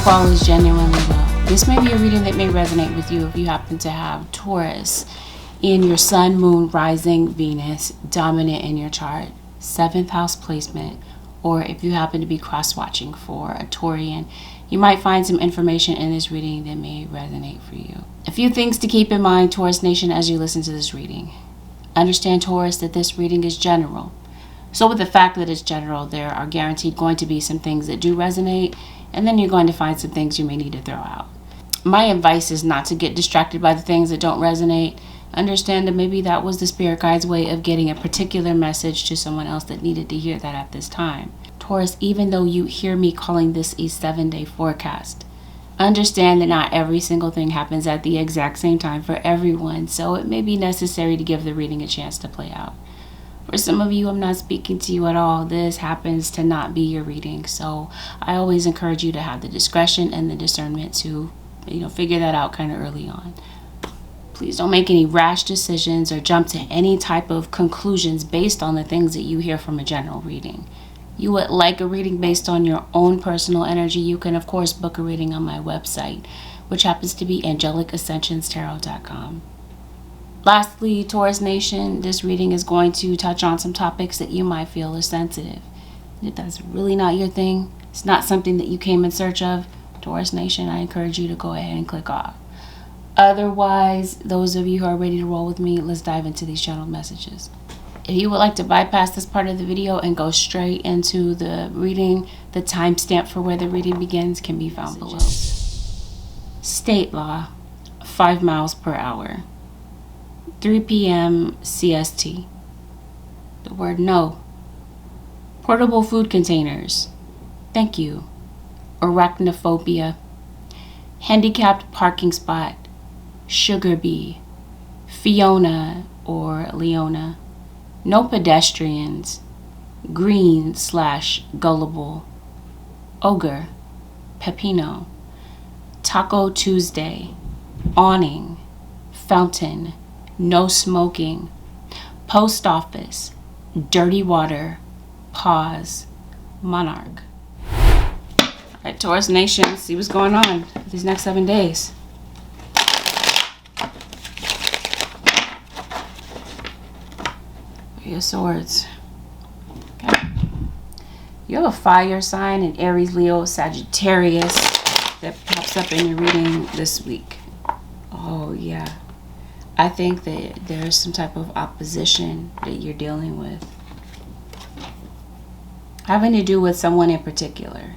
Hope all is genuinely well. This may be a reading that may resonate with you if you happen to have Taurus in your Sun, Moon, Rising, Venus, dominant in your chart, 7th house placement, or if you happen to be cross-watching for a Taurian, you might find some information in this reading that may resonate for you. A few things to keep in mind, Taurus Nation, as you listen to this reading. Understand, Taurus, that this reading is general. So with the fact that it's general, there are guaranteed going to be some things that do resonate, and then you're going to find some things you may need to throw out. My advice is not to get distracted by the things that don't resonate. Understand that maybe that was the spirit guide's way of getting a particular message to someone else that needed to hear that at this time. Taurus, even though you hear me calling this a 7-day forecast, understand that not every single thing happens at the exact same time for everyone, so it may be necessary to give the reading a chance to play out. For some of you, I'm not speaking to you at all. This happens to not be your reading, so I always encourage you to have the discretion and the discernment to, figure that out kind of early on. Please don't make any rash decisions or jump to any type of conclusions based on the things that you hear from a general reading. You would like a reading based on your own personal energy, you can of course book a reading on my website, which happens to be AngelicAscensionsTarot.com. Lastly, Taurus Nation, this reading is going to touch on some topics that you might feel are sensitive. If that's really not your thing, it's not something that you came in search of, Taurus Nation, I encourage you to go ahead and click off. Otherwise, those of you who are ready to roll with me, let's dive into these channeled messages. If you would like to bypass this part of the video and go straight into the reading, the timestamp for where the reading begins can be found below. State law, 5 miles per hour, 3 p.m. CST. The word no. Portable food containers. Thank you. Arachnophobia. Handicapped parking spot. Sugar bee, Fiona or Leona, no pedestrians, green/gullible, ogre, pepino, Taco Tuesday, awning, fountain, no smoking, post office, dirty water, pause, monarch. All right, Taurus Nation, see what's going on these next 7 days. Your swords. Okay. You have a fire sign in Aries, Leo, Sagittarius that pops up in your reading this week. Oh yeah, I think that there's some type of opposition that you're dealing with, having to do with someone in particular.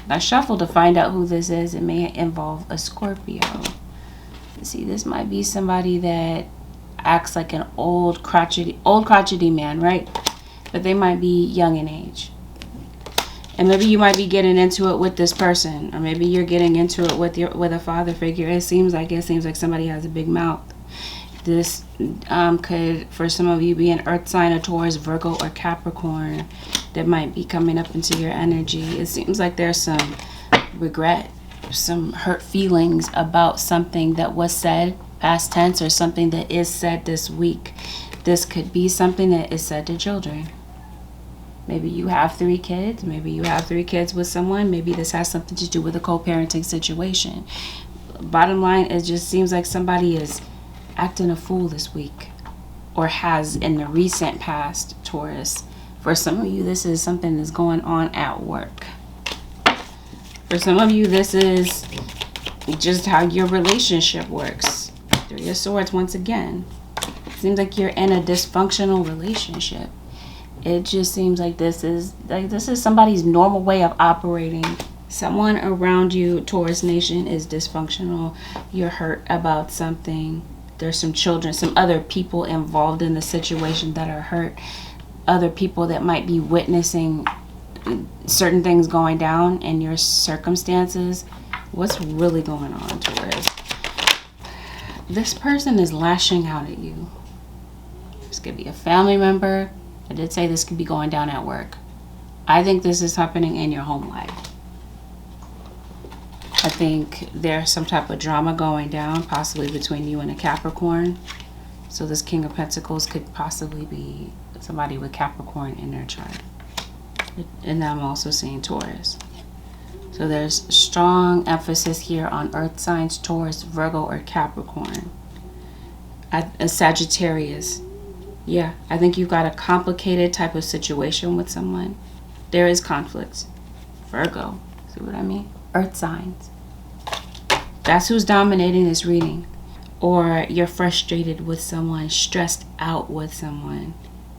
I shuffle to find out who this is. It may involve a Scorpio. See, this might be somebody that acts like an old crotchety man, right? But they might be young in age. And maybe you might be getting into it with this person, or maybe you're getting into it with a father figure. It seems like somebody has a big mouth. This could, for some of you, be an earth sign, a Taurus, Virgo, or Capricorn that might be coming up into your energy. It seems like there's some regret, some hurt feelings about something that was said, past tense, or something that is said this week. This could be something that is said to children. Maybe you have 3 kids. Maybe you have 3 kids with someone. Maybe this has something to do with a co-parenting situation. Bottom line, it just seems like somebody is acting a fool this week, or has in the recent past, Taurus. For some of you, this is something that's going on at work. For some of you, this is just how your relationship works. 3 of Swords once again. Seems like you're in a dysfunctional relationship. It just seems like this is somebody's normal way of operating. Someone around you, Taurus Nation, is dysfunctional. You're hurt about something. There's some children, some other people involved in the situation that are hurt. Other people that might be witnessing certain things going down in your circumstances. What's really going on, Taurus? This person is lashing out at you. This could be a family member. I did say this could be going down at work. I think this is happening in your home life. I think there's some type of drama going down, possibly between you and a Capricorn. So this King of Pentacles could possibly be somebody with Capricorn in their chart. And I'm also seeing Taurus. So there's strong emphasis here on earth signs, Taurus, Virgo, or Capricorn. A Sagittarius. Yeah, I think you've got a complicated type of situation with someone. There is conflict. Virgo. See what I mean? Earth signs. That's who's dominating this reading. Or you're frustrated with someone, stressed out with someone.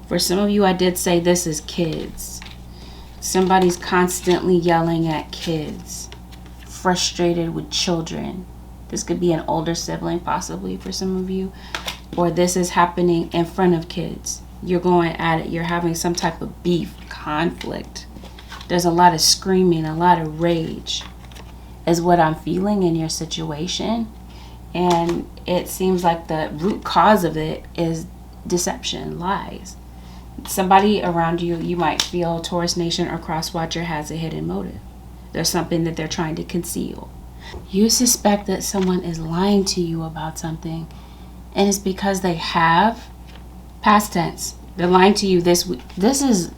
For some of you, I did say this is kids. Somebody's constantly yelling at kids. Frustrated with children. This could be an older sibling possibly for some of you. Or this is happening in front of kids. You're going at it. You're having some type of beef, conflict. There's a lot of screaming, a lot of rage is what I'm feeling in your situation. And it seems like the root cause of it is deception, lies. Somebody around you, you might feel Taurus Nation or Cross Watcher has a hidden motive. There's something that they're trying to conceal. You suspect that someone is lying to you about something, and it's because they have. Past tense. They're lying to you this week. This is,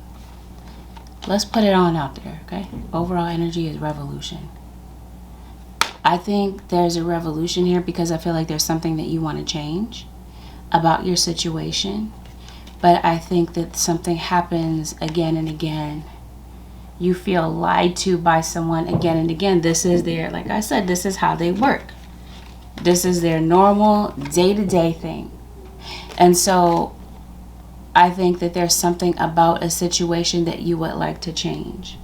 let's put it on out there, okay? Overall energy is revolution. I think there's a revolution here because I feel like there's something that you want to change about your situation. But I think that something happens again and again. You feel lied to by someone again and again. This is their, like I said, this is how they work. This is their normal day-to-day thing. And so I think that there's something about a situation that you would like to change.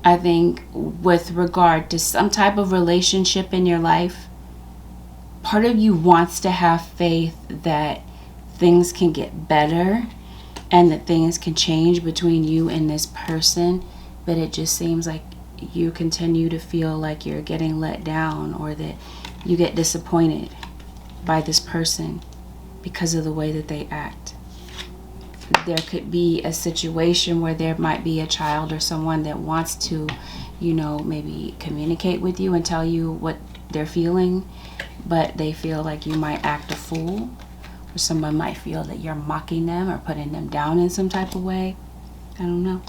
I think with regard to some type of relationship in your life, part of you wants to have faith that things can get better and that things can change between you and this person, but it just seems like you continue to feel like you're getting let down, or that you get disappointed by this person because of the way that they act. There could be a situation where there might be a child or someone that wants to, maybe communicate with you and tell you what they're feeling, but they feel like you might act a fool, or someone might feel that you're mocking them or putting them down in some type of way. I don't know.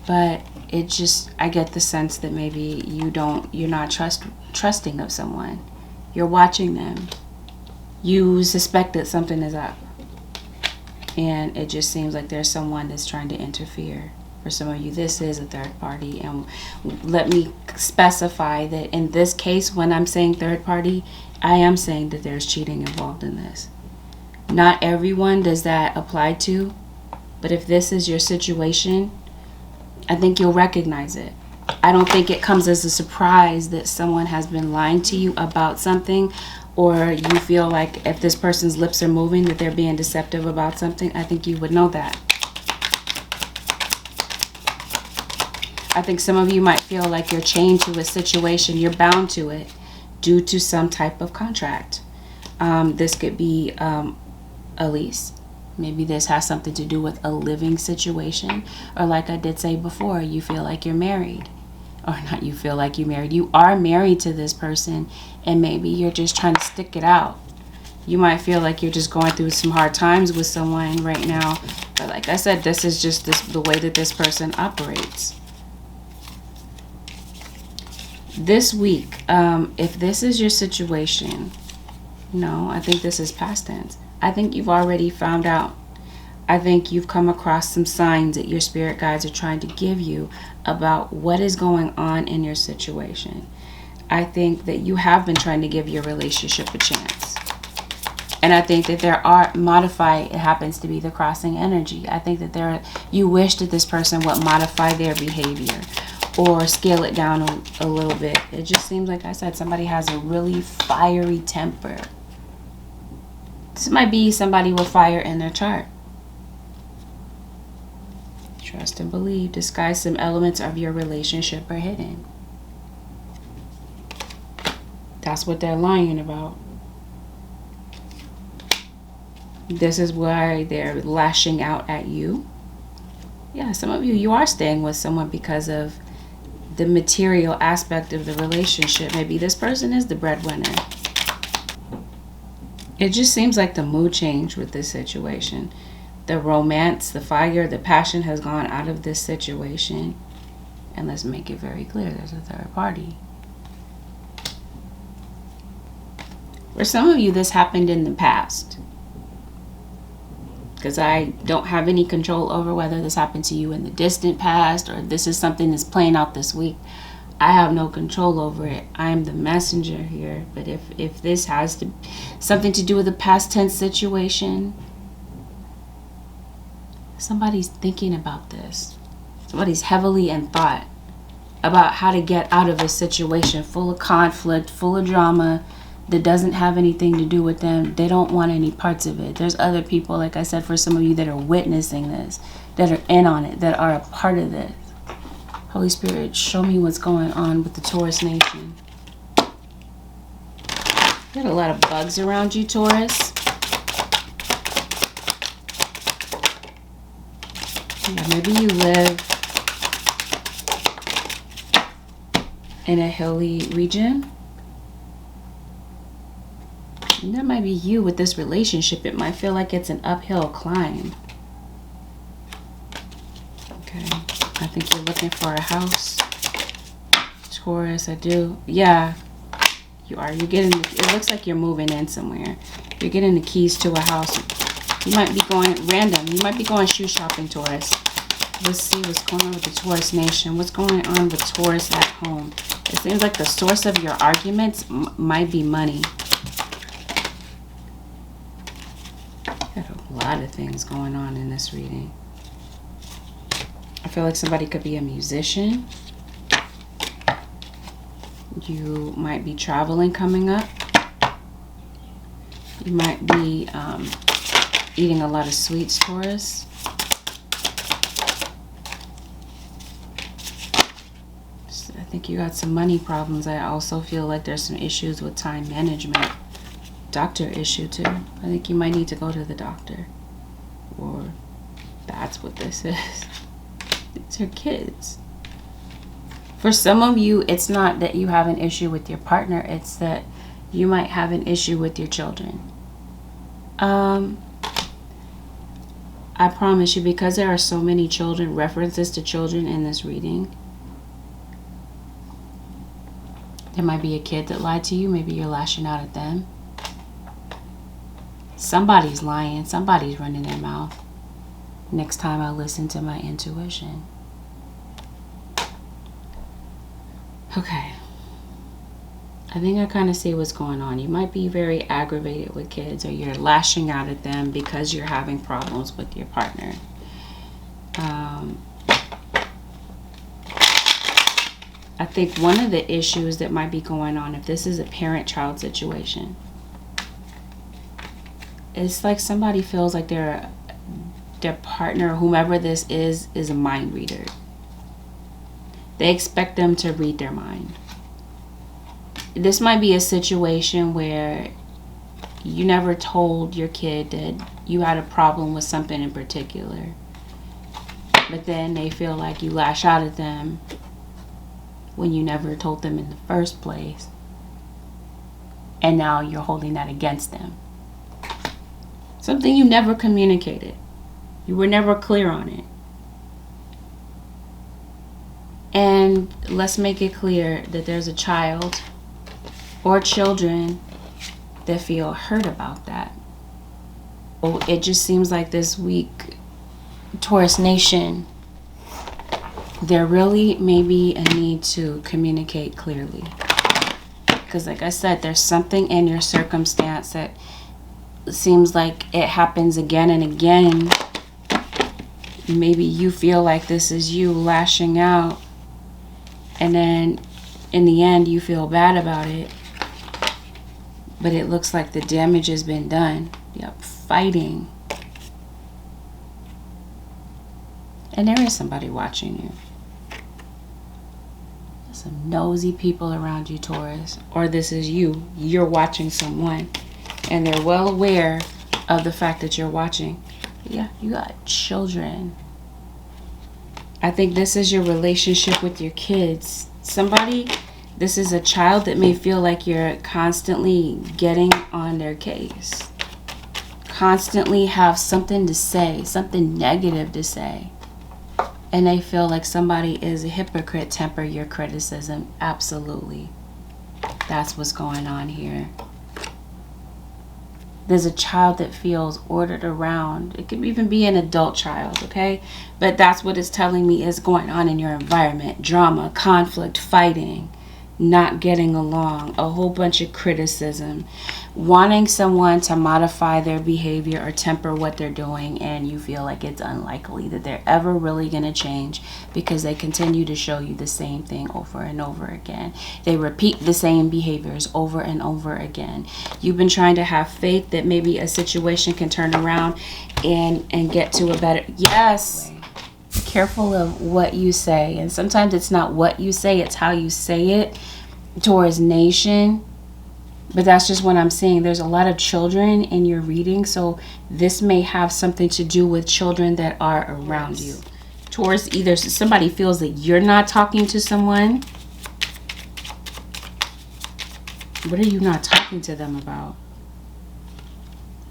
But it just, I get the sense that maybe you're not trusting of someone. You're watching them. You suspect that something is up. And it just seems like there's someone that's trying to interfere. For some of you, this is a third party. And let me specify that in this case, when I'm saying third party, I am saying that there's cheating involved in this. Not everyone does that apply to. But if this is your situation, I think you'll recognize it. I don't think it comes as a surprise that someone has been lying to you about something, or you feel like if this person's lips are moving that they're being deceptive about something. I think you would know that. I think some of you might feel like you're chained to a situation, you're bound to it due to some type of contract. This could be a lease. Maybe this has something to do with a living situation. Or like I did say before, you feel like you're married. Or not you feel like you're married. You are married to this person, and maybe you're just trying to stick it out. You might feel like you're just going through some hard times with someone right now. But like I said, this is just the way that this person operates. This week, if this is your situation, no, I think this is past tense. I think you've already found out. I think you've come across some signs that your spirit guides are trying to give you about what is going on in your situation. I think that you have been trying to give your relationship a chance. And I think that it happens to be the crossing energy. I think that you wish that this person would modify their behavior or scale it down a little bit. It just seems like I said, somebody has a really fiery temper. This might be somebody with fire in their chart. Trust and believe. Disguise some elements of your relationship are hidden. That's what they're lying about. This is why they're lashing out at you. Yeah, some of you are staying with someone because of the material aspect of the relationship. Maybe this person is the breadwinner. It just seems like the mood changed with this situation. The romance, the fire, the passion has gone out of this situation. And let's make it very clear, there's a third party. For some of you, this happened in the past. Because I don't have any control over whether this happened to you in the distant past or this is something that's playing out this week. I have no control over it. I am the messenger here. But if this has something to do with a past tense situation, somebody's thinking about this. Somebody's heavily in thought about how to get out of a situation full of conflict, full of drama, that doesn't have anything to do with them. They don't want any parts of it. There's other people, like I said, for some of you that are witnessing this, that are in on it, that are a part of this. Holy Spirit, show me what's going on with the Taurus nation. You got a lot of bugs around you, Taurus. Yeah, maybe you live in a hilly region. And that might be you with this relationship. It might feel like it's an uphill climb. Okay. I think you're looking for a house. Taurus, I do. Yeah, you are. You're getting, it looks like you're moving in somewhere. You're getting the keys to a house. You might be going random. You might be going shoe shopping, Taurus. Let's see what's going on with the Taurus nation. What's going on with Taurus at home? It seems like the source of your arguments might be money. Got a lot of things going on in this reading. I feel like somebody could be a musician. You might be traveling coming up. You might be eating a lot of sweets, Taurus. I think you got some money problems. I also feel like there's some issues with time management. Doctor issue too. I think you might need to go to the doctor. Or that's what this is. These are kids. For some of you, it's not that you have an issue with your partner. It's that you might have an issue with your children. I promise you, because there are so many children, references to children in this reading, there might be a kid that lied to you. Maybe you're lashing out at them. Somebody's lying. Somebody's running their mouth. Next time I listen to my intuition. Okay. I think I kind of see what's going on. You might be very aggravated with kids, or you're lashing out at them because you're having problems with your partner. I think one of the issues that might be going on, if this is a parent-child situation, it's like somebody feels like their partner, whomever this is a mind reader. They expect them to read their mind. This might be a situation where you never told your kid that you had a problem with something in particular, but then they feel like you lash out at them when you never told them in the first place, and now you're holding that against them. Something you never communicated. You were never clear on it. And let's make it clear that there's a child or children that feel hurt about that. Oh, it just seems like this week, Taurus Nation, there really may be a need to communicate clearly. Because like I said, there's something in your circumstance that seems like it happens again and again. Maybe you feel like this is you lashing out, and then in the end you feel bad about it, but it looks like the damage has been done. Yep, fighting. And there is somebody watching you. There's some nosy people around you, Taurus. Or this is you. You're watching someone, and they're well aware of the fact that you're watching. Yeah, you got children. I think this is your relationship with your kids. This is a child that may feel like you're constantly getting on their case. Constantly have something to say, something negative to say. and they feel like somebody is a hypocrite, temper your criticism. Absolutely. That's what's going on here. There's a child that feels ordered around. It could even be an adult child, okay? But that's what it's telling me is going on in your environment. Drama, conflict, fighting, not getting along, a whole bunch of criticism, wanting someone to modify their behavior or temper what they're doing, and you feel like it's unlikely that they're ever really going to change because they continue to show you the same thing over and over again. They repeat the same behaviors over and over again. You've been trying to have faith that maybe a situation can turn around and get to a better... Yes. Careful of what you say, and sometimes it's not what you say, it's how you say it. Taurus Nation. But that's just what I'm seeing. There's a lot of children in your reading, so this may have something to do with children that are around you. Taurus, either somebody feels that you're not talking to someone. What are you not talking to them about?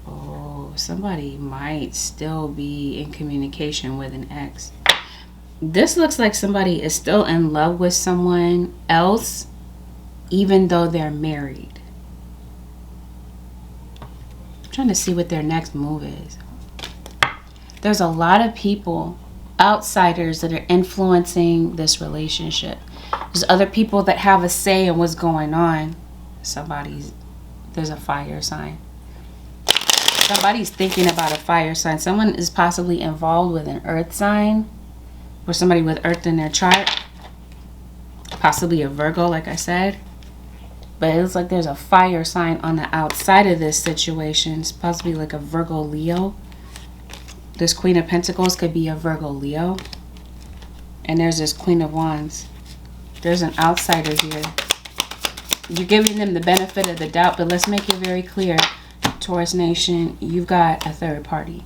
Oh, somebody might still be in communication with an ex. This looks like somebody is still in love with someone else, even though they're married. I'm trying to see what their next move is. There's a lot of people, outsiders, that are influencing this relationship. There's other people that have a say in what's going on. There's a fire sign. Somebody's thinking about a fire sign. Someone is possibly involved with an earth sign, or somebody with earth in their chart. Possibly a Virgo, like I said. But it looks like there's a fire sign on the outside of this situation. It's possibly like a Virgo Leo. This Queen of Pentacles could be a Virgo Leo. And there's this Queen of Wands. There's an outsider here. You're giving them the benefit of the doubt, but let's make it very clear, Taurus Nation, you've got a third party.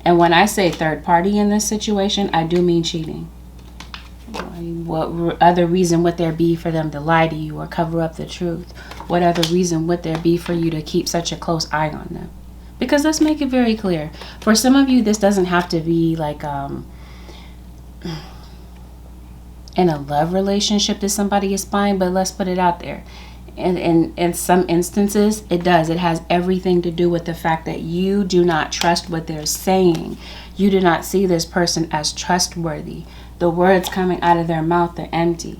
And when I say third party in this situation, I do mean cheating. What other reason would there be for them to lie to you or cover up the truth? What other reason would there be for you to keep such a close eye on them? Because let's make it very clear. For some of you, this doesn't have to be like in a love relationship that somebody is spying, but let's put it out there. And in some instances, it does. It has everything to do with the fact that you do not trust what they're saying. You do not see this person as trustworthy. The words coming out of their mouth are empty.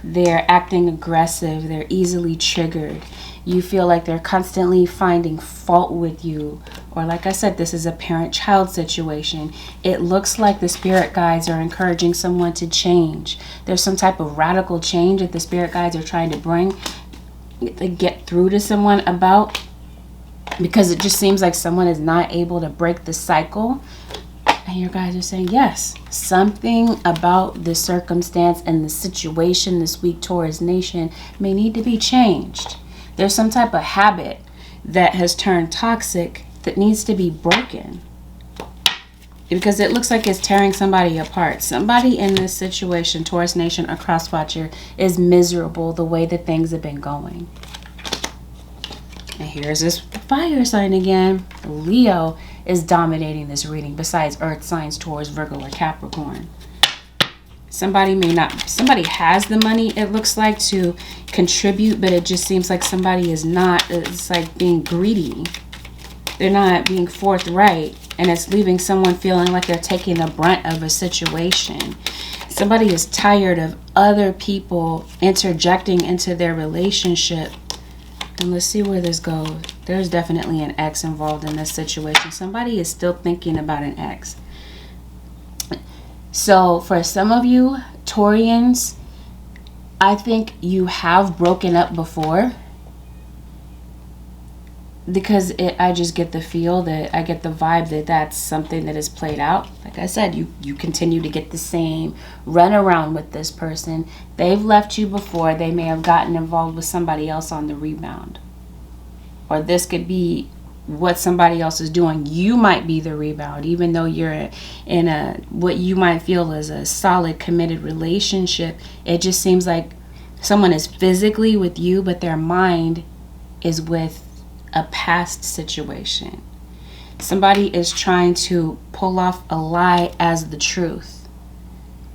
They're acting aggressive. They're easily triggered. You feel like they're constantly finding fault with you. Or like I said, this is a parent-child situation. It looks like the spirit guides are encouraging someone to change. There's some type of radical change that the spirit guides are trying to bring, to get through to someone about, because it just seems like someone is not able to break the cycle. And your guys are saying, yes, something about the circumstance and the situation this week, Taurus Nation, may need to be changed. There's some type of habit that has turned toxic that needs to be broken, because it looks like it's tearing somebody apart. Somebody in this situation, Taurus Nation or Crosswatcher, is miserable the way that things have been going. And here's this fire sign again. Leo is dominating this reading besides earth signs, Taurus, Virgo, or Capricorn. Somebody has the money, it looks like, to contribute, but it just seems like somebody is not. It's like being greedy. They're not being forthright, and it's leaving someone feeling like they're taking the brunt of a situation. Somebody is tired of other people interjecting into their relationship. And let's see where this goes. There's definitely an ex involved in this situation. Somebody is still thinking about an ex. So for some of you Taurians, I think you have broken up before, because I just get the feel that, I get the vibe that that's something that is played out. Like I said, you continue to get the same run around with this person. They've left you before. They may have gotten involved with somebody else on the rebound. Or this could be what somebody else is doing. You might be the rebound, even though you're in a what you might feel is a solid, committed relationship. It just seems like someone is physically with you, but their mind is with a past situation. Somebody is trying to pull off a lie as the truth.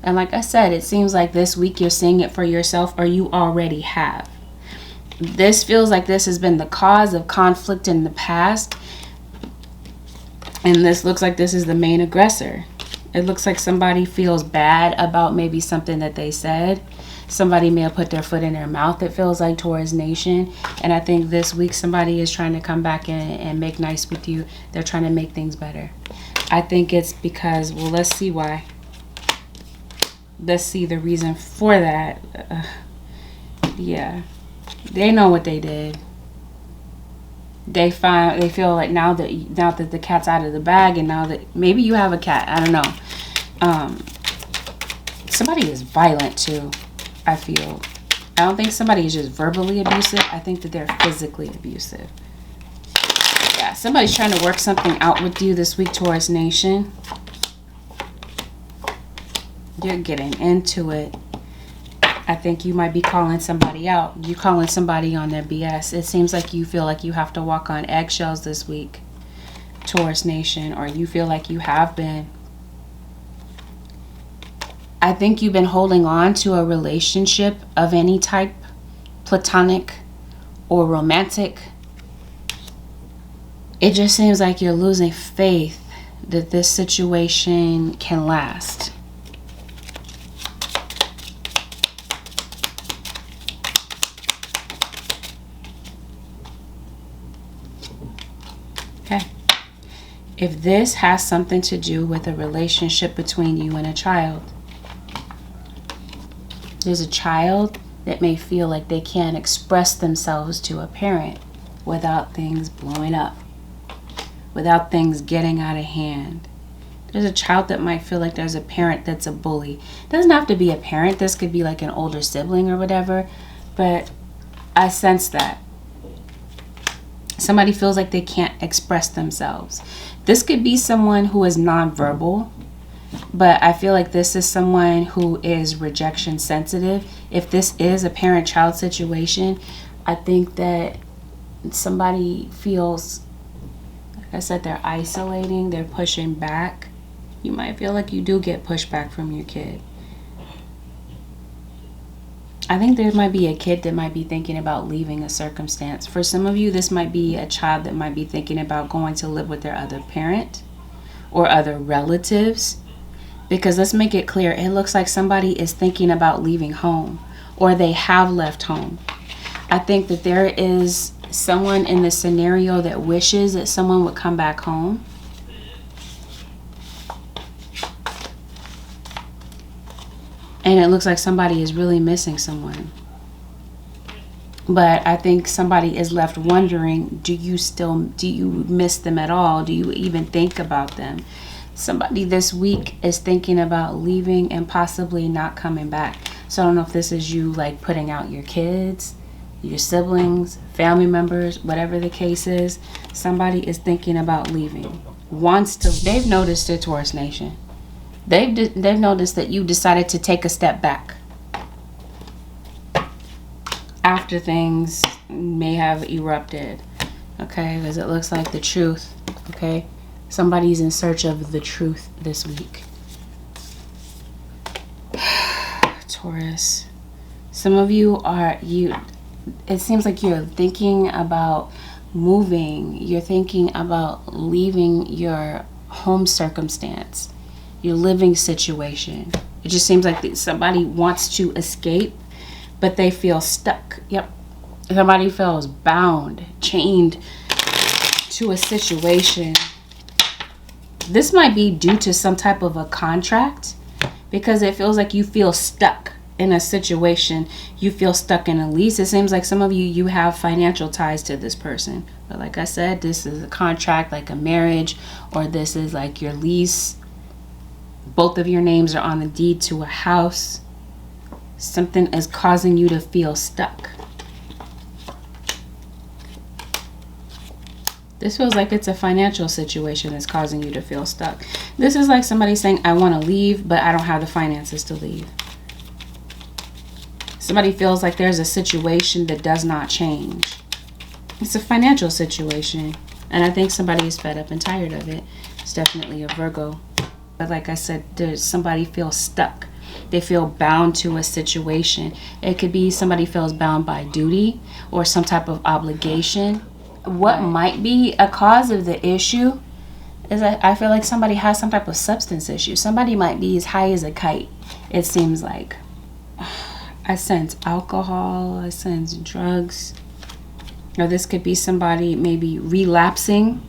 And like I said, it seems like this week you're seeing it for yourself, or you already have. This feels like this has been the cause of conflict in the past. And this looks like this is the main aggressor. It looks like somebody feels bad about maybe something that they said. Somebody may have put their foot in their mouth, it feels like, Taurus Nation. And I think this week somebody is trying to come back in and make nice with you. They're trying to make things better. I think it's because, well, let's see why. Let's see the reason for that. Yeah. They know what they did. They feel like now that the cat's out of the bag, and now that maybe you have a cat, I don't know. Somebody is violent too, I feel. I don't think somebody is just verbally abusive. I think that they're physically abusive. Yeah, somebody's trying to work something out with you this week, Taurus Nation. You're getting into it. I think you might be calling somebody out. You calling somebody on their BS. It seems like you feel like you have to walk on eggshells this week, Taurus Nation, or you feel like you have been. I think you've been holding on to a relationship of any type, platonic or romantic. It just seems like you're losing faith that this situation can last. Okay. If this has something to do with a relationship between you and a child, there's a child that may feel like they can't express themselves to a parent without things blowing up, without things getting out of hand. There's a child that might feel like there's a parent that's a bully. It doesn't have to be a parent. This could be like an older sibling or whatever, but I sense that. Somebody feels like they can't express themselves. This could be someone who is nonverbal, but I feel like this is someone who is rejection sensitive. If this is a parent-child situation, I think that somebody feels, like I said, they're isolating, they're pushing back. You might feel like you do get pushback from your kid. I think there might be a kid that might be thinking about leaving a circumstance. For some of you, this might be a child that might be thinking about going to live with their other parent or other relatives. Because let's make it clear, it looks like somebody is thinking about leaving home, or they have left home. I think that there is someone in this scenario that wishes that someone would come back home. And it looks like somebody is really missing someone. But I think somebody is left wondering, do you miss them at all? Do you even think about them? Somebody this week is thinking about leaving and possibly not coming back. So I don't know if this is you like putting out your kids, your siblings, family members, whatever the case is. Somebody is thinking about leaving. They've noticed it, Taurus Nation. They've noticed that you decided to take a step back after things may have erupted. Okay, because it looks like the truth. Okay, somebody's in search of the truth this week. Taurus, some of you it seems like you're thinking about moving. You're thinking about leaving your home circumstance, your living situation. It just seems like somebody wants to escape, but they feel stuck. Yep. Somebody feels bound, chained to a situation. This might be due to some type of a contract, because it feels like you feel stuck in a situation. You feel stuck in a lease. It seems like some of you have financial ties to this person. But like I said, this is a contract, like a marriage, or this is like your lease. Both of your names are on the deed to a house. Something is causing you to feel stuck. This feels like it's a financial situation that's causing you to feel stuck. This is like somebody saying, I want to leave, but I don't have the finances to leave. Somebody feels like there's a situation that does not change. It's a financial situation. And I think somebody is fed up and tired of it. It's definitely a Virgo. But like I said, there's somebody feels stuck. They feel bound to a situation. It could be somebody feels bound by duty or some type of obligation. What might be a cause of the issue is that I feel like somebody has some type of substance issue. Somebody might be as high as a kite, it seems like. I sense alcohol, I sense drugs. Or this could be somebody maybe relapsing.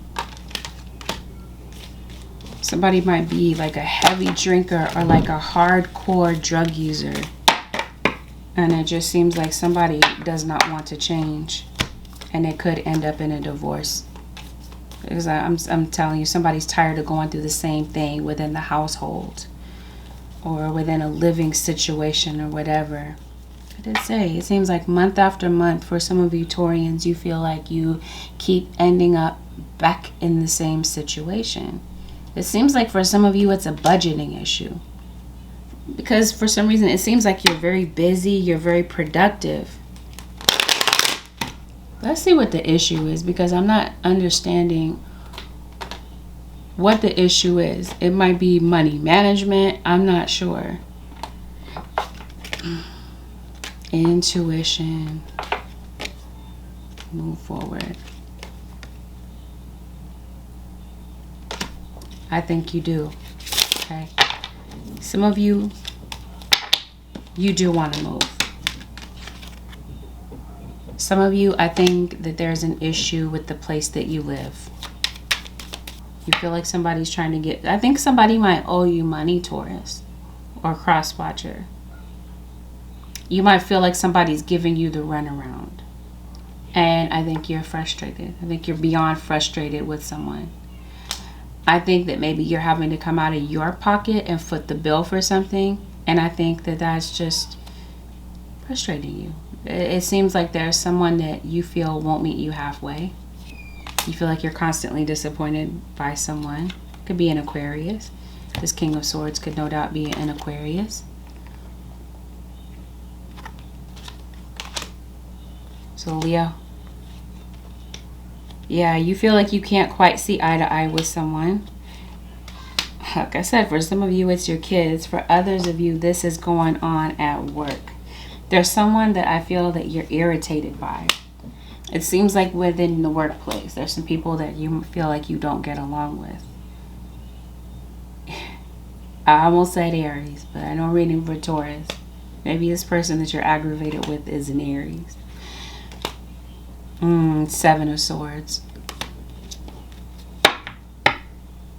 Somebody might be like a heavy drinker or like a hardcore drug user. And it just seems like somebody does not want to change. And it could end up in a divorce. Because I'm telling you, somebody's tired of going through the same thing within the household. Or within a living situation or whatever. I did say, it seems like month after month for some of you Taurians, you feel like you keep ending up back in the same situation. It seems like for some of you it's a budgeting issue. Because for some reason it seems like you're very busy, you're very productive. Let's see what the issue is, because I'm not understanding what the issue is. It might be money management, I'm not sure. Intuition. Move forward. I think you do. Okay. Some of you, you do want to move. Some of you, I think that there's an issue with the place that you live. You feel like somebody's trying to get... I think somebody might owe you money, Taurus. Or cross-watcher. You might feel like somebody's giving you the runaround. And I think you're frustrated. I think you're beyond frustrated with someone. I think that maybe you're having to come out of your pocket and foot the bill for something. And I think that that's just frustrating you. It seems like there's someone that you feel won't meet you halfway. You feel like you're constantly disappointed by someone. Could be an Aquarius. This King of Swords could no doubt be an Aquarius. So Leo. Yeah, you feel like you can't quite see eye to eye with someone. Like I said, for some of you, it's your kids. For others of you, this is going on at work. There's someone that I feel that you're irritated by. It seems like within the workplace, there's some people that you feel like you don't get along with. I almost said Aries, but I know I'm reading for Taurus. Maybe this person that you're aggravated with is an Aries. Seven of Swords.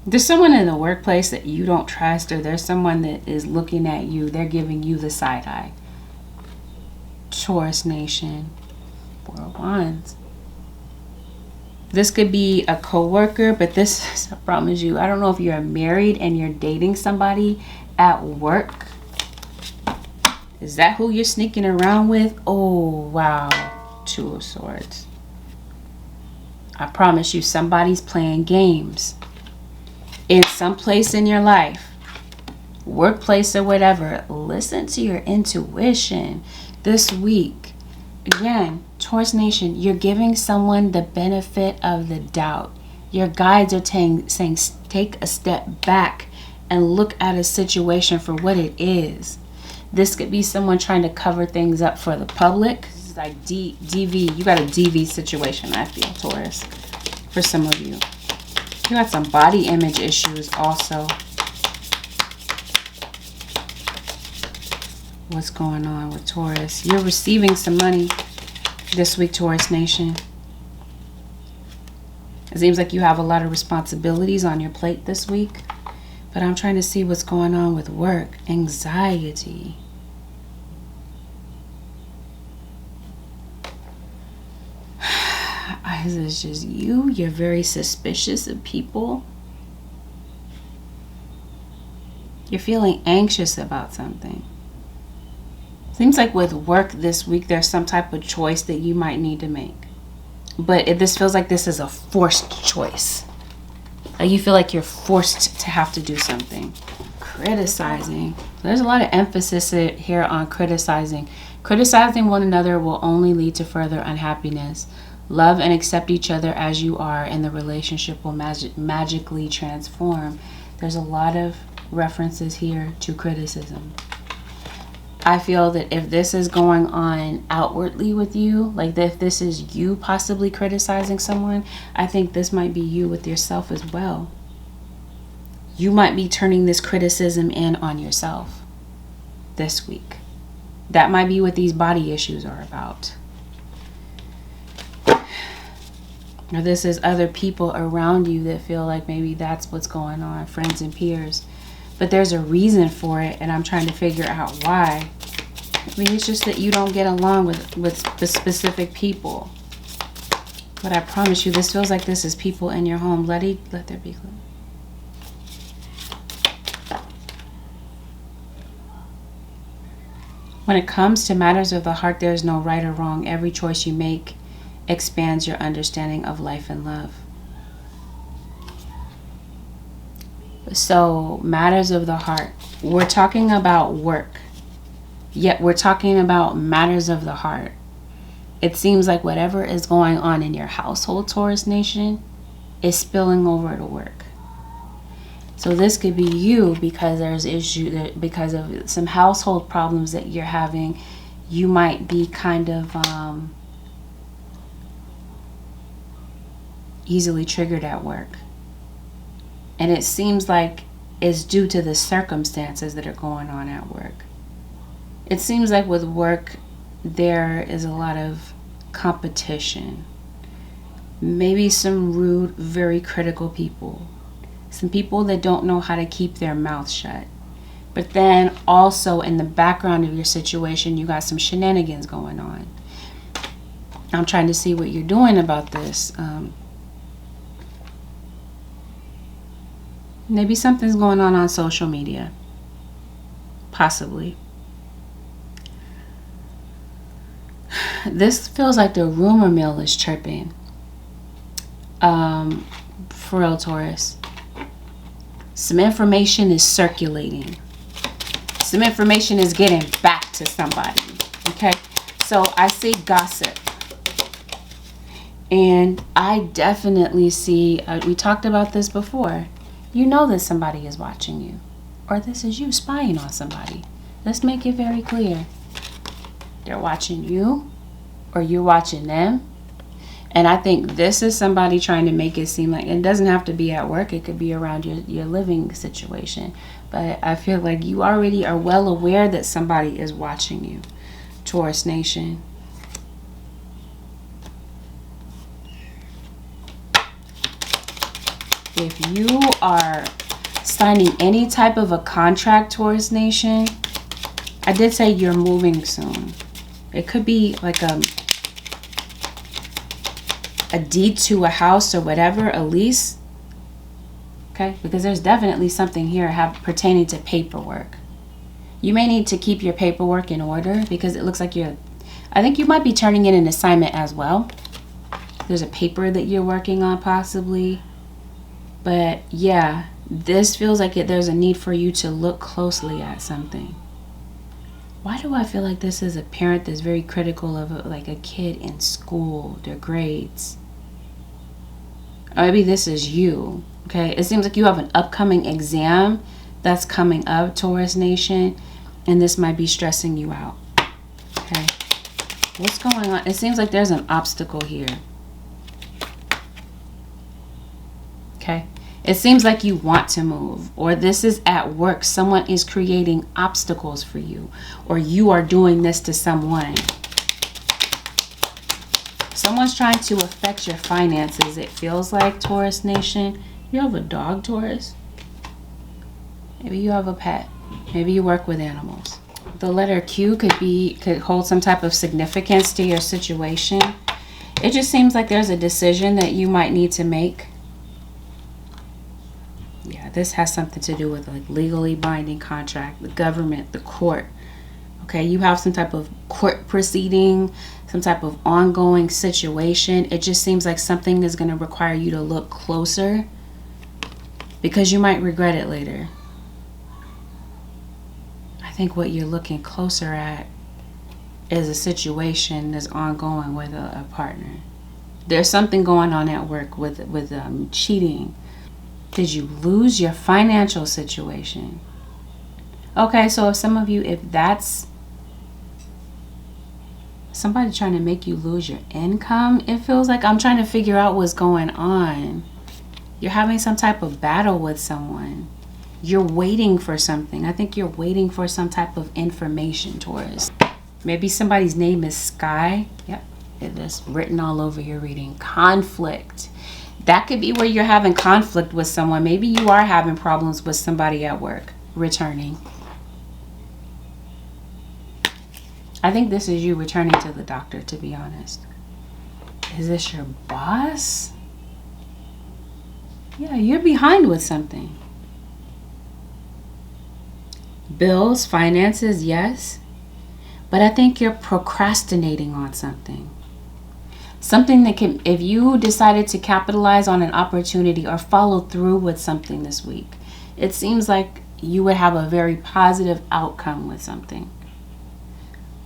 There's someone in the workplace that you don't trust, or there's someone that is looking at you. They're giving you the side eye. Taurus Nation. Four of Wands. This could be a co-worker, but this, I promise you, I don't know if you're married and you're dating somebody at work. Is that who you're sneaking around with? Oh, wow. Two of Swords. I promise you, somebody's playing games. In some place in your life, workplace or whatever, listen to your intuition this week. Again, Taurus Nation, you're giving someone the benefit of the doubt. Your guides are saying take a step back and look at a situation for what it is. This could be someone trying to cover things up for the public. This is like DV. You got a DV situation, I feel, Taurus, for some of you. You got some body image issues also. What's going on with Taurus? You're receiving some money this week, Taurus Nation. It seems like you have a lot of responsibilities on your plate this week. But I'm trying to see what's going on with work. Anxiety. Is this just you? You're very suspicious of people. You're feeling anxious about something. Seems like with work this week, there's some type of choice that you might need to make. But this feels like this is a forced choice. Like you feel like you're forced to have to do something. Criticizing. There's a lot of emphasis here on criticizing. Criticizing one another will only lead to further unhappiness. Love and accept each other as you are, and the relationship will magically transform. There's a lot of references here to criticism. I feel that if this is going on outwardly with you, like if this is you possibly criticizing someone, I think this might be you with yourself as well. You might be turning this criticism in on yourself this week. That might be what these body issues are about. Or this is other people around you that feel like maybe that's what's going on, friends and peers. But there's a reason for it, and I'm trying to figure out why. Maybe it's just that you don't get along with the specific people. But I promise you, this feels like this is people in your home. Let there be clear. When it comes to matters of the heart, there's no right or wrong. Every choice you make expands your understanding of life and love. So, matters of the heart. We're talking about work. Yet we're talking about matters of the heart. It seems like whatever is going on in your household, Taurus Nation, is spilling over to work. So this could be you because there's issue because of some household problems that you're having. You might be kind of easily triggered at work. And it seems like it's due to the circumstances that are going on at work. It seems like with work, there is a lot of competition. Maybe some rude, very critical people. Some people that don't know how to keep their mouth shut. But then also in the background of your situation, you got some shenanigans going on. I'm trying to see what you're doing about this. Maybe something's going on social media. Possibly. This feels like the rumor mill is chirping. For real, Taurus. Some information is circulating. Some information is getting back to somebody. Okay? So I see gossip. And I definitely see, we talked about this before. You know that somebody is watching you. Or this is you spying on somebody. Let's make it very clear. They're watching you. Or you're watching them. And I think this is somebody trying to make it seem like it doesn't have to be at work. It could be around your living situation. But I feel like you already are well aware that somebody is watching you, Taurus Nation. If you are signing any type of a contract, Taurus Nation, I did say you're moving soon. It could be like a deed to a house or whatever, a lease. Okay, because there's definitely something here pertaining to paperwork. You may need to keep your paperwork in order because it looks like I think you might be turning in an assignment as well. There's a paper that you're working on possibly. But yeah, this feels like there's a need for you to look closely at something. Why do I feel like this is a parent that's very critical of like a kid in school, their grades? Or maybe this is you, okay? It seems like you have an upcoming exam that's coming up, Taurus Nation, and this might be stressing you out, okay? What's going on? It seems like there's an obstacle here, okay? It seems like you want to move, or this is at work. Someone is creating obstacles for you, or you are doing this to someone. Someone's trying to affect your finances, it feels like, Taurus Nation. You have a dog, Taurus? Maybe you have a pet. Maybe you work with animals. The letter Q could hold some type of significance to your situation. It just seems like there's a decision that you might need to make. Yeah, this has something to do with like legally binding contract, the government, the court. Okay, you have some type of court proceeding, some type of ongoing situation. It just seems like something is going to require you to look closer because you might regret it later. I think what you're looking closer at is a situation that's ongoing with a partner. There's something going on at work with cheating. Did you lose your financial situation? Okay, so if some of you, if that's somebody trying to make you lose your income, it feels like I'm trying to figure out what's going on. You're having some type of battle with someone. You're waiting for something. I think you're waiting for some type of information, Taurus. Maybe somebody's name is Sky. Yep, it is written all over your reading. Conflict. That could be where you're having conflict with someone. Maybe you are having problems with somebody at work returning. I think this is you returning to the doctor, to be honest. Is this your boss? Yeah, you're behind with something. Bills, finances, yes. But I think you're procrastinating on something. Something that can, if you decided to capitalize on an opportunity or follow through with something this week, it seems like you would have a very positive outcome with something.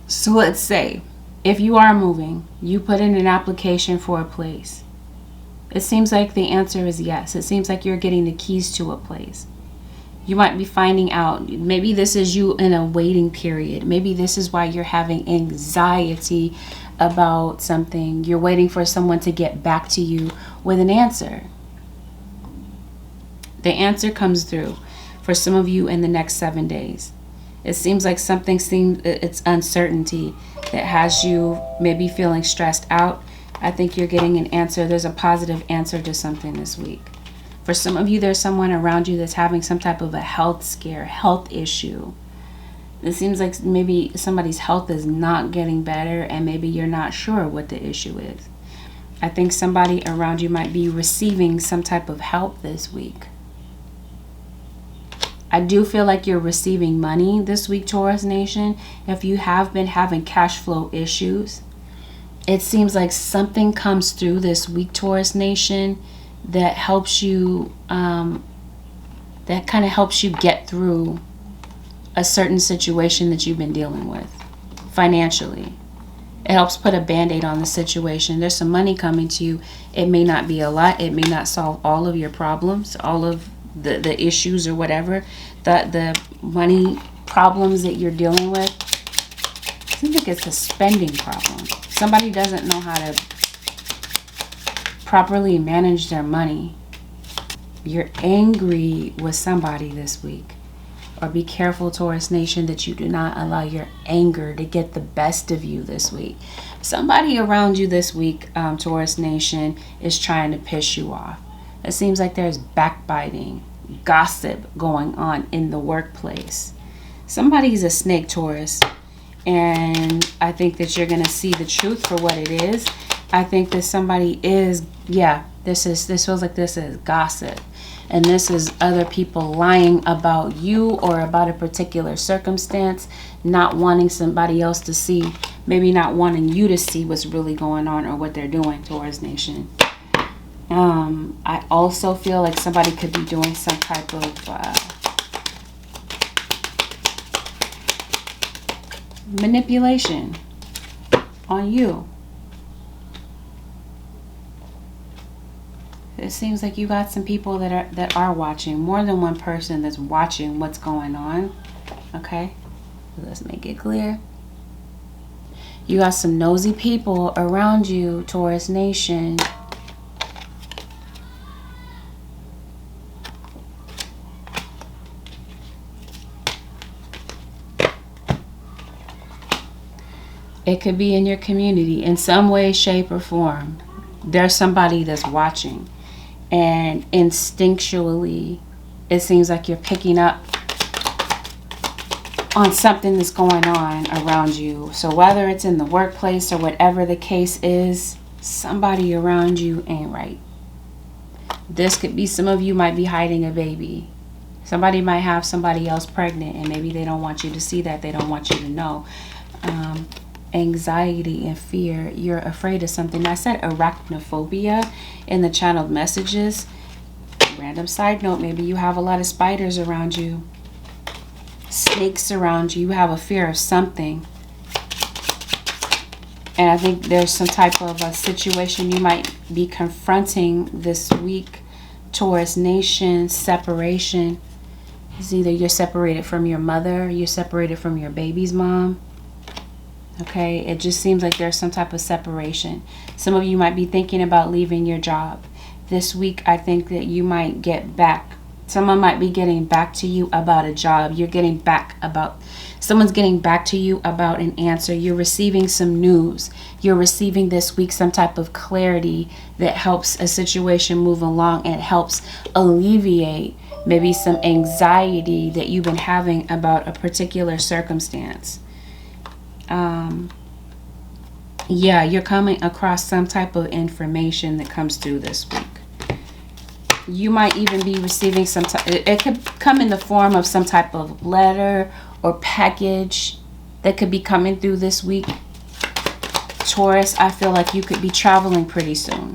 So let's say, if you are moving, you put in an application for a place. It seems like the answer is yes. It seems like you're getting the keys to a place. You might be finding out, maybe this is you in a waiting period. Maybe this is why you're having anxiety about something. You're waiting for someone to get back to you with an answer. The answer comes through for some of you in the next 7 days. It seems like it's uncertainty that has you maybe feeling stressed out. I think you're getting an answer. There's a positive answer to something this week. For some of you, there's someone around you that's having some type of a health scare, health issue. It seems like maybe somebody's health is not getting better and maybe you're not sure what the issue is. I think somebody around you might be receiving some type of help this week. I do feel like you're receiving money this week, Taurus Nation. If you have been having cash flow issues, it seems like something comes through this week, Taurus Nation, that helps you, that kind of helps you get through a certain situation that you've been dealing with financially. It helps put a band-aid on the situation. There's some money coming to you. It may not be a lot. It may not solve all of your problems, all of the issues or whatever. The money problems that you're dealing with, it seems like it's a spending problem. Somebody doesn't know how to properly manage their money. You're angry with somebody this week. Or be careful, Taurus Nation, that you do not allow your anger to get the best of you this week. Somebody around you this week, Taurus Nation, is trying to piss you off. It seems like there's backbiting, gossip going on in the workplace. Somebody's a snake, Taurus. And I think that you're going to see the truth for what it is. I think that somebody is, this feels like this is gossip. And this is other people lying about you or about a particular circumstance, not wanting somebody else to see, maybe not wanting you to see what's really going on or what they're doing, Taurus Nation. I also feel like somebody could be doing some type of manipulation on you. It seems like you got some people that are watching, more than one person that's watching what's going on. Okay, let's make it clear. You got some nosy people around you, Taurus Nation. It could be in your community in some way, shape, or form. There's somebody that's watching. And instinctually, it seems like you're picking up on something that's going on around you. So whether it's in the workplace or whatever the case is, somebody around you ain't right. This could be, some of you might be hiding a baby. Somebody might have somebody else pregnant and maybe they don't want you to see that. They don't want you to know. Anxiety and fear. You're afraid of something. I said arachnophobia in the channeled messages. Random side note, maybe you have a lot of spiders around you, snakes around you. You have a fear of something. And I think there's some type of a situation you might be confronting this week. Taurus nation, separation. It's either you're separated from your mother, you're separated from your baby's mom. Okay, it just seems like there's some type of separation. Some of you might be thinking about leaving your job. This week, I think that you might get back. Someone might be getting back to you about a job. Someone's getting back to you about an answer. You're receiving some news. You're receiving this week some type of clarity that helps a situation move along and helps alleviate maybe some anxiety that you've been having about a particular circumstance. Yeah, you're coming across some type of information that comes through this week. You might even be receiving some type, it could come in the form of some type of letter or package that could be coming through this week. Taurus, I feel like you could be traveling pretty soon.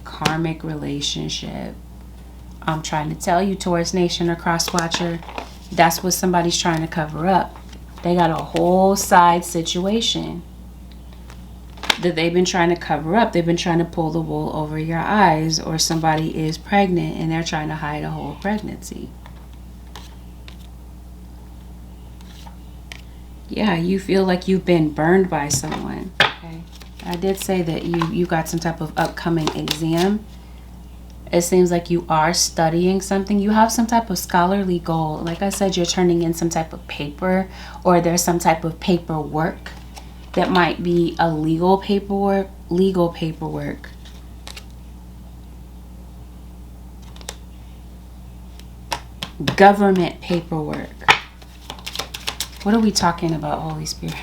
Karmic relationship. I'm trying to tell you, Taurus Nation or Cross Watcher, that's what somebody's trying to cover up. They got a whole side situation that they've been trying to cover up. They've been trying to pull the wool over your eyes, or somebody is pregnant and they're trying to hide a whole pregnancy. Yeah, you feel like you've been burned by someone. Okay, I did say that you got some type of upcoming exam. It seems like you are studying something. You have some type of scholarly goal. Like I said, you're turning in some type of paper, or there's some type of paperwork that might be a legal paperwork. Government paperwork. What are we talking about, Holy Spirit?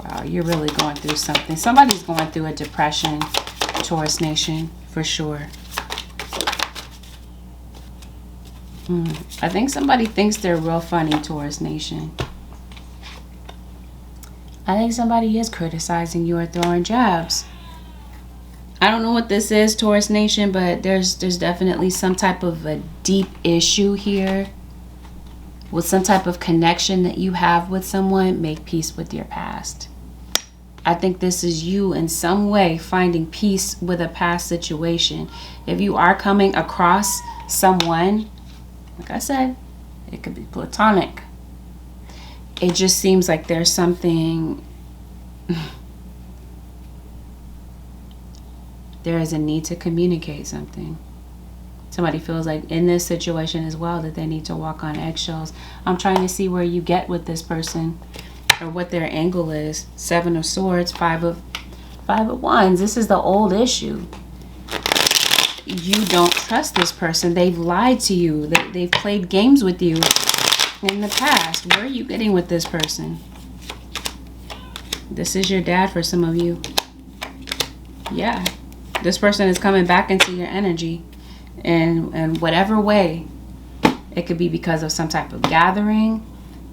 Wow, you're really going through something. Somebody's going through a depression, Taurus Nation, for sure. I think somebody thinks they're real funny, Taurus Nation. I think somebody is criticizing you or throwing jabs. I don't know what this is, Taurus Nation, but there's definitely some type of a deep issue here with some type of connection that you have with someone. Make peace with your past. I think this is you in some way finding peace with a past situation. If you are coming across someone, like I said, it could be platonic. It just seems like there's something... there is a need to communicate something. Somebody feels like in this situation as well that they need to walk on eggshells. I'm trying to see where you get with this person or what their angle is. 7 of Swords, 5 of Wands. This is the old issue. You don't trust this person. They've lied to you. They've played games with you in the past. Where are you getting with this person? This is your dad for some of you. Yeah. This person is coming back into your energy in whatever way. It could be because of some type of gathering.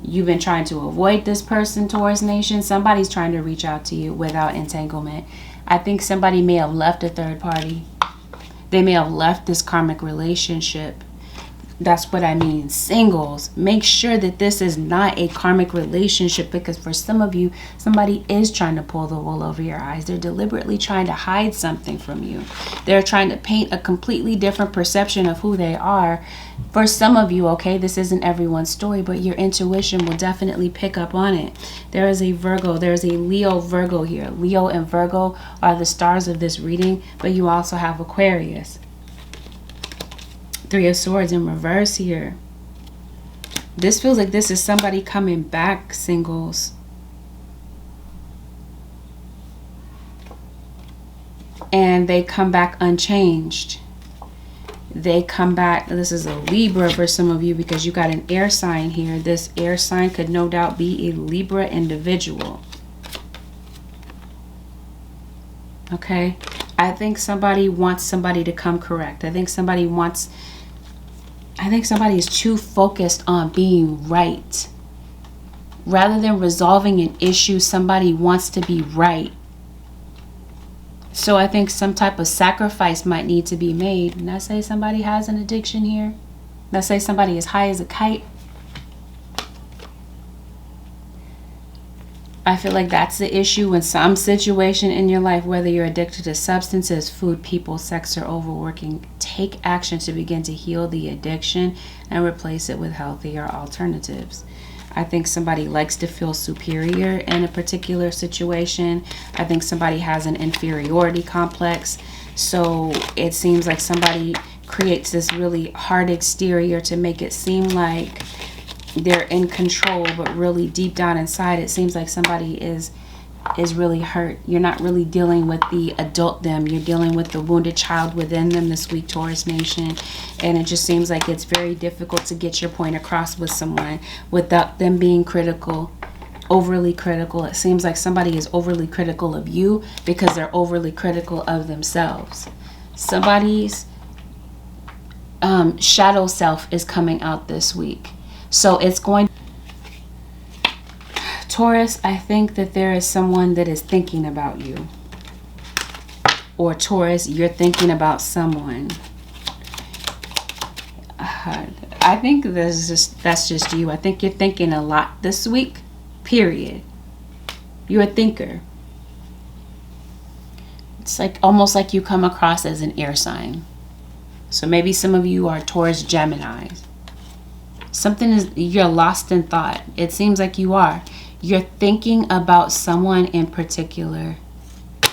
You've been trying to avoid this person, Taurus Nation. Somebody's trying to reach out to you without entanglement. I think somebody may have left a third party. They may have left this karmic relationship. That's what I mean. Singles, make sure that this is not a karmic relationship, because for some of you, somebody is trying to pull the wool over your eyes. They're deliberately trying to hide something from you. They're trying to paint a completely different perception of who they are. For some of you, okay, this isn't everyone's story, but your intuition will definitely pick up on it. There is a Virgo, there's a Leo Virgo here. Leo and Virgo are the stars of this reading, but you also have Aquarius. 3 of Swords in reverse here. This feels like this is somebody coming back, singles. And they come back unchanged. They come back. This is a Libra for some of you because you got an air sign here. This air sign could no doubt be a Libra individual. Okay. I think somebody wants somebody to come correct. I think somebody is too focused on being right. Rather than resolving an issue, somebody wants to be right. So I think some type of sacrifice might need to be made. And I say somebody has an addiction here. Let's say somebody is high as a kite. I feel like that's the issue in some situation in your life, whether you're addicted to substances, food, people, sex, or overworking. Take action to begin to heal the addiction and replace it with healthier alternatives. I think somebody likes to feel superior in a particular situation. I think somebody has an inferiority complex. So it seems like somebody creates this really hard exterior to make it seem like they're in control, but really deep down inside it seems like somebody is really hurt. You're not really dealing with the adult them, you're dealing with the wounded child within them this week, Taurus Nation. And it just seems like it's very difficult to get your point across with someone without them being critical, overly critical. It seems like somebody is overly critical of you because they're overly critical of themselves. Somebody's shadow self is coming out this week. So it's going, Taurus, I think that there is someone that is thinking about you. Or Taurus, you're thinking about someone. I think that's just you. I think you're thinking a lot this week, period. You're a thinker. It's like almost like you come across as an air sign. So maybe some of you are Taurus Geminis. You're lost in thought. It seems like you are. You're thinking about someone in particular.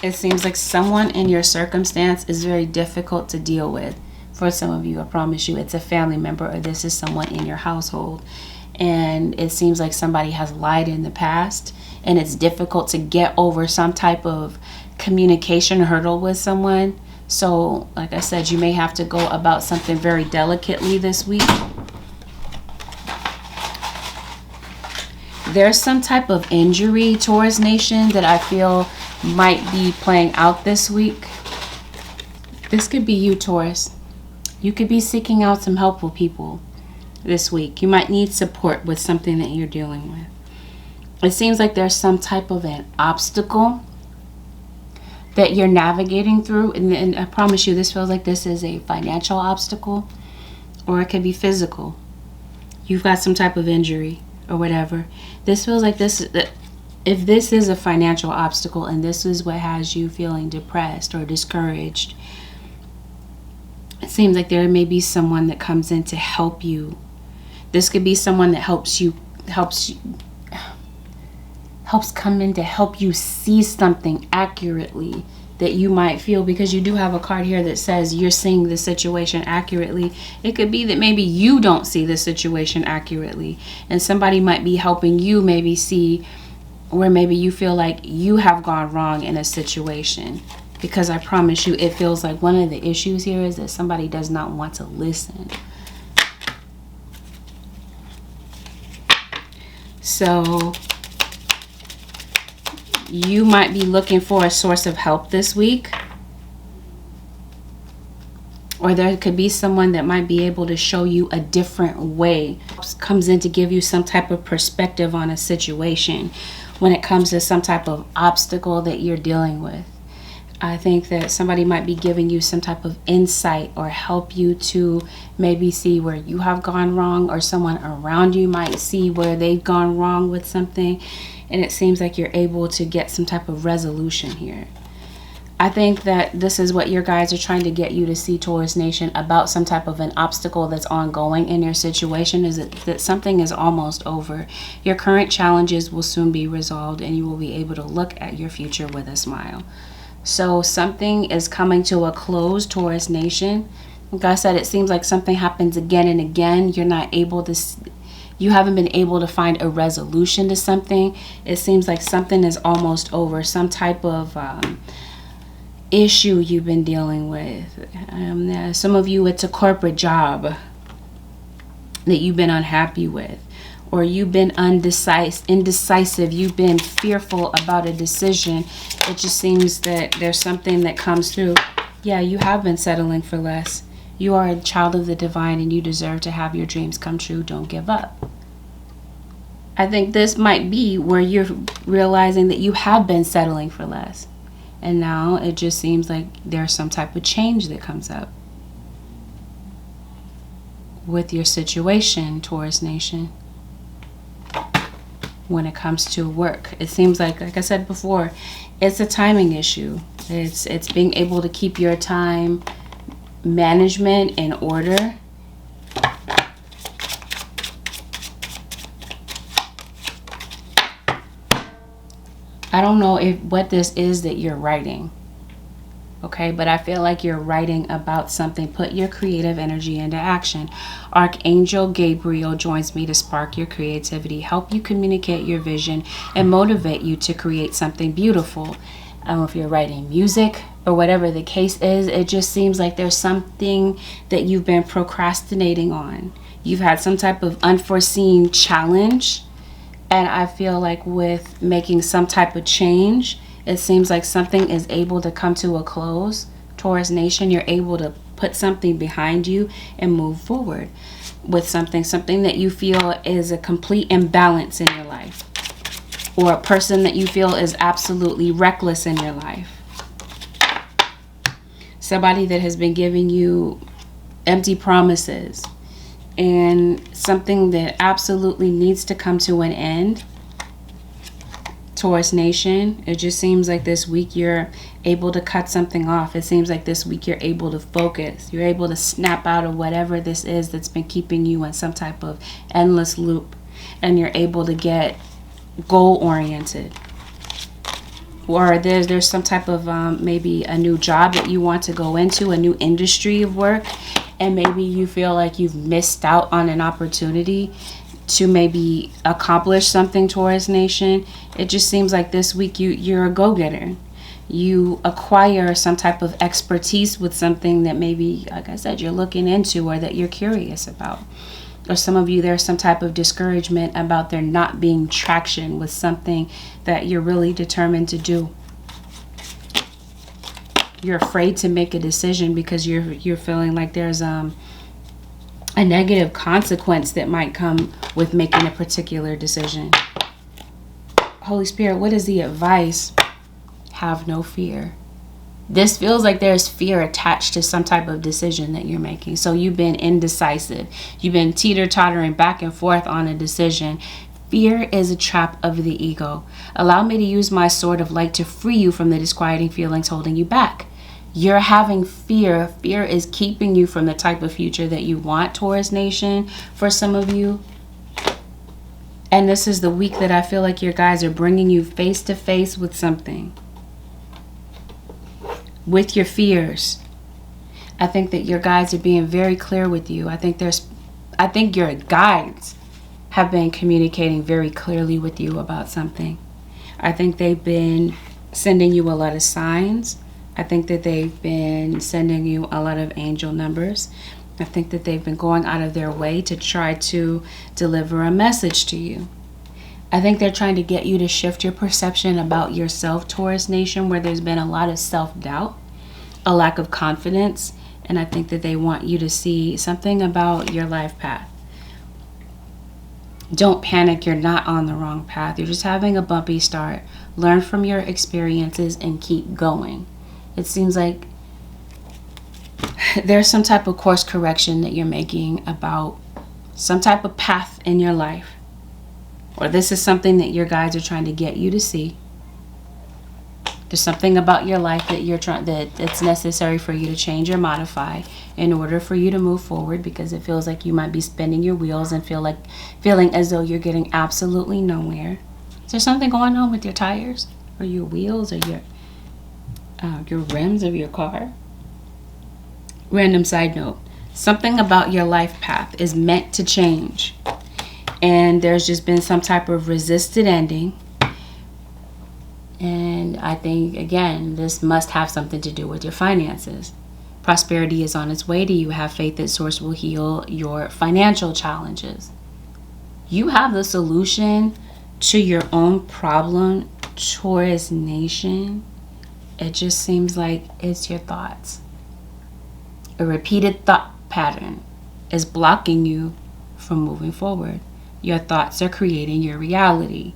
It seems like someone in your circumstance is very difficult to deal with. For some of you, I promise you, it's a family member or this is someone in your household. And it seems like somebody has lied in the past and it's difficult to get over some type of communication hurdle with someone. So, like I said, you may have to go about something very delicately this week. There's some type of injury, Taurus Nation, that I feel might be playing out this week. This could be you, Taurus. You could be seeking out some helpful people this week. You might need support with something that you're dealing with. It seems like there's some type of an obstacle that you're navigating through. And I promise you, this feels like this is a financial obstacle, or it could be physical. You've got some type of injury or whatever. This feels like if this is a financial obstacle and this is what has you feeling depressed or discouraged, it seems like there may be someone that comes in to help you. This could be someone that helps come in to help you see something accurately that you might feel, because you do have a card here that says you're seeing the situation accurately. It could be that maybe you don't see the situation accurately and somebody might be helping you maybe see where maybe you feel like you have gone wrong in a situation. Because I promise you, it feels like one of the issues here is that somebody does not want to listen. So you might be looking for a source of help this week. Or there could be someone that might be able to show you a different way. Comes in to give you some type of perspective on a situation when it comes to some type of obstacle that you're dealing with. I think that somebody might be giving you some type of insight or help you to maybe see where you have gone wrong, or someone around you might see where they've gone wrong with something. And it seems like you're able to get some type of resolution here. I think that this is what your guides are trying to get you to see, Taurus Nation, about some type of an obstacle that's ongoing in your situation, is that something is almost over. Your current challenges will soon be resolved and you will be able to look at your future with a smile. So something is coming to a close, Taurus Nation. Like I said, it seems like something happens again and again. You haven't been able to find a resolution to something. It seems like something is almost over. Some type of issue you've been dealing with. Some of you, it's a corporate job that you've been unhappy with. Or you've been indecisive. You've been fearful about a decision. It just seems that there's something that comes through. Yeah, you have been settling for less. You are a child of the divine and you deserve to have your dreams come true. Don't give up. I think this might be where you're realizing that you have been settling for less. And now it just seems like there's some type of change that comes up with your situation, Taurus Nation. when it comes to work. It seems like I said before, it's a timing issue. It's being able to keep your time management in order. I don't know what this is that you're writing. Okay, but I feel like you're writing about something. Put your creative energy into action. Archangel Gabriel joins me to spark your creativity, help you communicate your vision, and motivate you to create something beautiful. I don't know if you're writing music or whatever the case is. It just seems like there's something that you've been procrastinating on. You've had some type of unforeseen challenge. And I feel like with making some type of change, it seems like something is able to come to a close. Taurus Nation, you're able to put something behind you and move forward with something that you feel is a complete imbalance in your life, or a person that you feel is absolutely reckless in your life. Somebody that has been giving you empty promises, and something that absolutely needs to come to an end. Taurus Nation, it just seems like this week you're able to cut something off. It seems like this week you're able to focus. You're able to snap out of whatever this is that's been keeping you in some type of endless loop. And you're able to get goal-oriented. Or there's some type of maybe a new job that you want to go into, a new industry of work. And maybe you feel like you've missed out on an opportunity to maybe accomplish something, Taurus Nation. It just seems like this week you're a go-getter. You acquire some type of expertise with something that maybe, like I said, you're looking into or that you're curious about. Or some of you, there's some type of discouragement about there not being traction with something that you're really determined to do. You're afraid to make a decision because you're feeling like there's a negative consequence that might come with making a particular decision. Holy Spirit, what is the advice? Have no fear. This feels like there's fear attached to some type of decision that you're making. So you've been indecisive. You've been teeter-tottering back and forth on a decision. Fear is a trap of the ego. Allow me to use my sword of light to free you from the disquieting feelings holding you back. You're having fear. Fear is keeping you from the type of future that you want, Taurus Nation, for some of you. And this is the week that I feel like your guys are bringing you face to face with something. With your fears. I think that your guides are being very clear with you. I think your guides have been communicating very clearly with you about something. I think they've been sending you a lot of signs. I think that they've been sending you a lot of angel numbers. I think that they've been going out of their way to try to deliver a message to you. I think they're trying to get you to shift your perception about yourself, Taurus Nation, where there's been a lot of self-doubt, a lack of confidence, and I think that they want you to see something about your life path. Don't panic, you're not on the wrong path. You're just having a bumpy start. Learn from your experiences and keep going. It seems like there's some type of course correction that you're making about some type of path in your life. Or this is something that your guides are trying to get you to see. There's something about your life that it's necessary for you to change or modify in order for you to move forward, because it feels like you might be spinning your wheels and feeling as though you're getting absolutely nowhere. Is there something going on with your tires or your wheels or your rims of your car? Random side note. Something about your life path is meant to change. And there's just been some type of resisted ending. And I think, again, this must have something to do with your finances. Prosperity is on its way to you. Have faith that Source will heal your financial challenges. You have the solution to your own problem, Taurus Nation. It just seems like it's your thoughts. A repeated thought pattern is blocking you from moving forward. Your thoughts are creating your reality.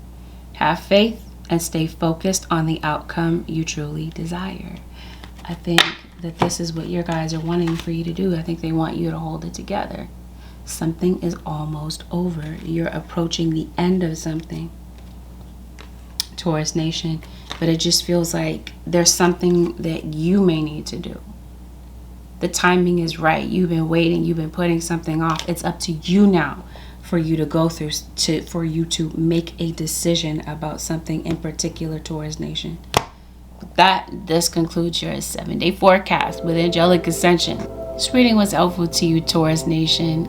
Have faith and stay focused on the outcome you truly desire. I think that this is what your guys are wanting for you to do. I think they want you to hold it together. Something is almost over. You're approaching the end of something. Taurus Nation, but it just feels like there's something that you may need to do. The timing is right. You've been waiting. You've been putting something off. It's up to you now for you to go through, for you to make a decision about something in particular, Taurus Nation. With that, this concludes your 7-day forecast with Angelic Ascension. This reading was helpful to you, Taurus Nation.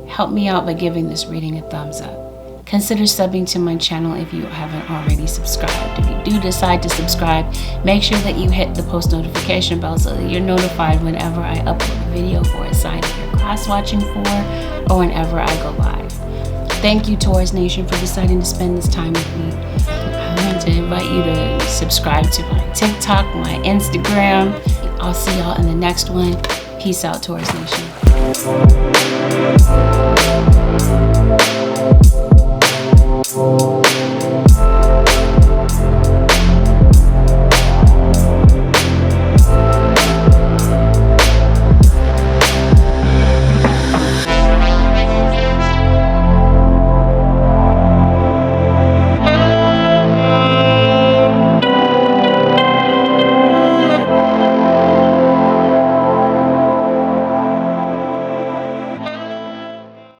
Help me out by giving this reading a thumbs up. Consider subbing to my channel if you haven't already subscribed. If you do decide to subscribe, make sure that you hit the post notification bell so that you're notified whenever I upload a video for a sign that you're class watching for, or whenever I go live. Thank you, Taurus Nation, for deciding to spend this time with me. I want to invite you to subscribe to my TikTok, my Instagram. I'll see y'all in the next one. Peace out, Taurus Nation.